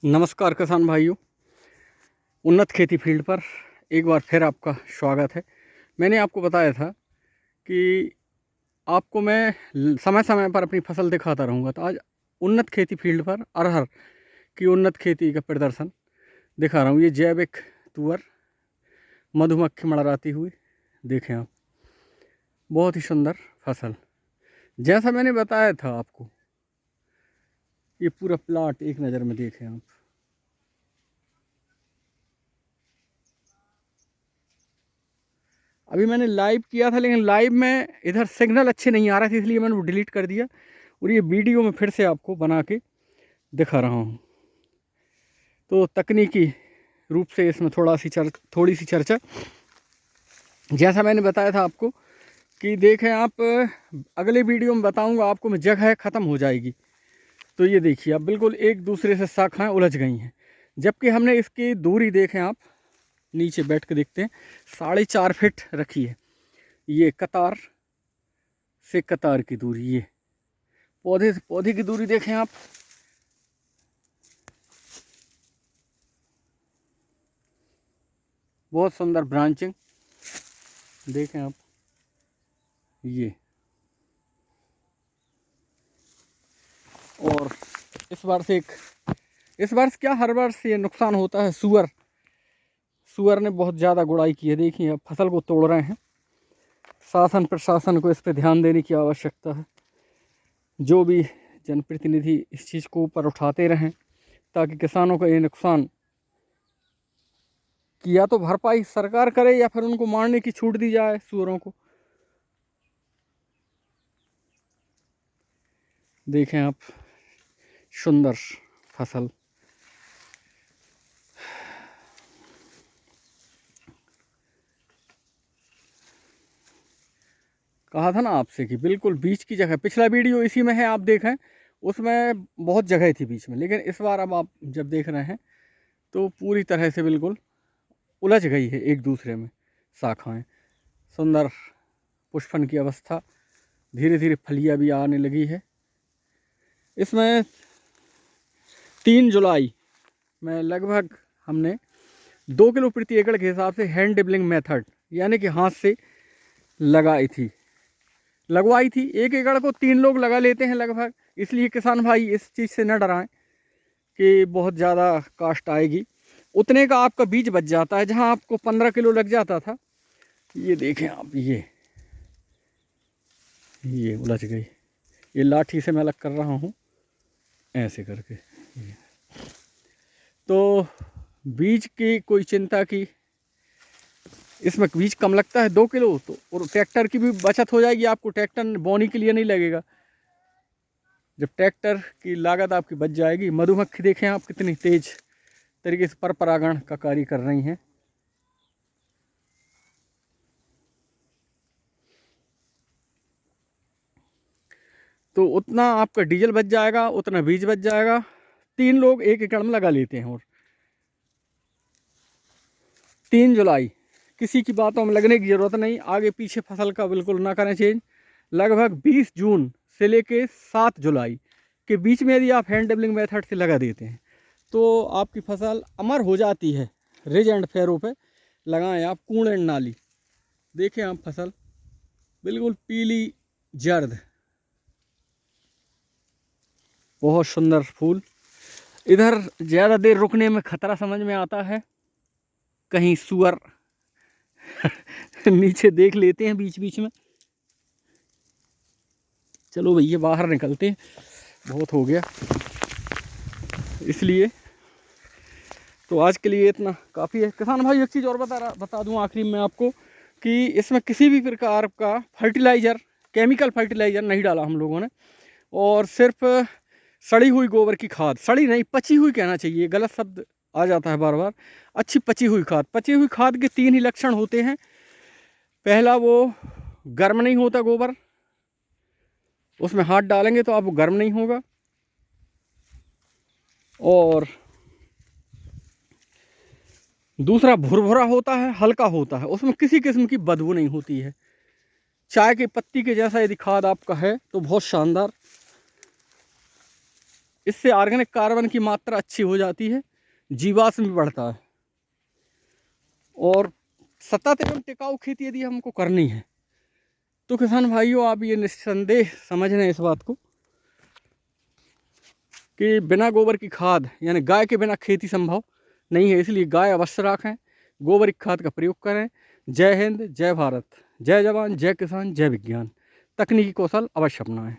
नमस्कार किसान भाइयों, उन्नत खेती फील्ड पर एक बार फिर आपका स्वागत है। मैंने आपको बताया था कि आपको मैं समय समय पर अपनी फसल दिखाता रहूँगा, तो आज उन्नत खेती फील्ड पर अरहर की उन्नत खेती का प्रदर्शन दिखा रहा हूँ। ये जैविक तुअर मधुमक्खी मड़राती हुई, देखें आप, बहुत ही सुंदर फसल। जैसा मैंने बताया था आपको, ये पूरा प्लाट एक नज़र में देखें आप। अभी मैंने लाइव किया था, लेकिन लाइव में इधर सिग्नल अच्छे नहीं आ रहे थे, इसलिए मैंने वो डिलीट कर दिया और ये वीडियो में फिर से आपको बना के दिखा रहा हूँ। तो तकनीकी रूप से इसमें थोड़ी सी चर्चा। जैसा मैंने बताया था आपको कि देखें आप, अगले वीडियो में बताऊंगा आपको मैं, जगह ख़त्म हो जाएगी। तो ये देखिए आप, बिल्कुल एक दूसरे से शाखाएँ उलझ गई हैं, जबकि हमने इसकी दूरी देखें आप, नीचे बैठ के देखते हैं, 4.5 फीट रखी है। ये कतार से कतार की दूरी, ये पौधे से पौधे की दूरी देखें आप, बहुत सुंदर ब्रांचिंग देखें आप। ये और इस वर्ष क्या, हर वर्ष ये नुकसान होता है। सुअर ने बहुत ज़्यादा गुड़ाई की है। देखिए अब फसल को तोड़ रहे हैं। शासन प्रशासन को इस पर ध्यान देने की आवश्यकता है। जो भी जनप्रतिनिधि इस चीज़ को ऊपर उठाते रहें, ताकि किसानों का ये नुकसान की या तो भरपाई सरकार करे या फिर उनको मारने की छूट दी जाए सुअरों को। देखें आप, सुंदर फसल। कहा था ना आपसे कि बिल्कुल बीच की जगह, पिछला वीडियो इसी में है, आप देखें, उसमें बहुत जगह थी बीच में, लेकिन इस बार अब आप जब देख रहे हैं तो पूरी तरह से बिल्कुल उलझ गई है एक दूसरे में शाखाएं। सुंदर पुष्पन की अवस्था, धीरे धीरे फलियाँ भी आने लगी है। इसमें 3 जुलाई में लगभग हमने 2 किलो प्रति एकड़ के हिसाब से हैंड डिबलिंग मेथड, यानी कि हाथ से लगवाई थी। 1 एकड़ को 3 लोग लगा लेते हैं लगभग, इसलिए किसान भाई इस चीज़ से न डराएं कि बहुत ज़्यादा कास्ट आएगी। उतने का आपका बीज बच जाता है, जहां आपको 15 किलो लग जाता था। ये देखें आप, ये उलझ गई। ये लाठी से मैं अलग कर रहा हूँ ऐसे करके। तो बीज की कोई चिंता की, इसमें बीज कम लगता है 2 किलो, तो और ट्रैक्टर की भी बचत हो जाएगी आपको। ट्रैक्टर बोनी के लिए नहीं लगेगा, जब ट्रैक्टर की लागत आपकी बच जाएगी। मधुमक्खी देखें आप कितनी तेज तरीके से पर परागण का कार्य कर रही हैं। तो उतना आपका डीजल बच जाएगा, उतना बीज बच जाएगा। 3 लोग 1 एकड़ में लगा लेते हैं। और 3 जुलाई, किसी की बातों में लगने की ज़रूरत नहीं। आगे पीछे फसल का बिल्कुल ना करें चेंज। लगभग 20 जून से लेके 7 जुलाई के बीच में यदि आप हैंड डबलिंग मेथड से लगा देते हैं तो आपकी फसल अमर हो जाती है। रिज एंड फेरो पे लगाएं आप, कूड़ एंड नाली। देखें आप, फसल बिल्कुल पीली जर्द, बहुत सुंदर फूल। इधर ज़्यादा देर रुकने में खतरा समझ में आता है, कहीं सुअर नीचे देख लेते हैं बीच बीच में। चलो भैया बाहर निकलते हैं, बहुत हो गया। इसलिए तो आज के लिए इतना काफ़ी है। किसान भाई एक चीज़ और बता दूं आखिरी में आपको, कि इसमें किसी भी प्रकार का फर्टिलाइज़र, केमिकल फर्टिलाइज़र नहीं डाला हम लोगों ने, और सिर्फ सड़ी हुई गोबर की खाद, सड़ी नहीं, पची हुई कहना चाहिए, गलत शब्द आ जाता है बार बार। अच्छी पची हुई खाद। पची हुई खाद के 3 ही लक्षण होते हैं। पहला, वो गर्म नहीं होता गोबर, उसमें हाथ डालेंगे तो आपको गर्म नहीं होगा। और दूसरा, भुरभुरा होता है, हल्का होता है, उसमें किसी किस्म की बदबू नहीं होती है। चाय की पत्ती के जैसा यदि खाद आपका है तो बहुत शानदार। इससे ऑर्गेनिक कार्बन की मात्रा अच्छी हो जाती है, जीवाश्म भी बढ़ता है। और सतत एवं टिकाऊ खेती यदि हमको करनी है तो किसान भाइयों आप ये निस्संदेह समझ लें इस बात को कि बिना गोबर की खाद यानी गाय के बिना खेती संभव नहीं है। इसलिए गाय अवश्य रखें, गोबर की खाद का प्रयोग करें। जय हिंद, जय भारत, जय जवान, जय किसान, जय विज्ञान। तकनीकी कौशल अवश्य अपनाएं।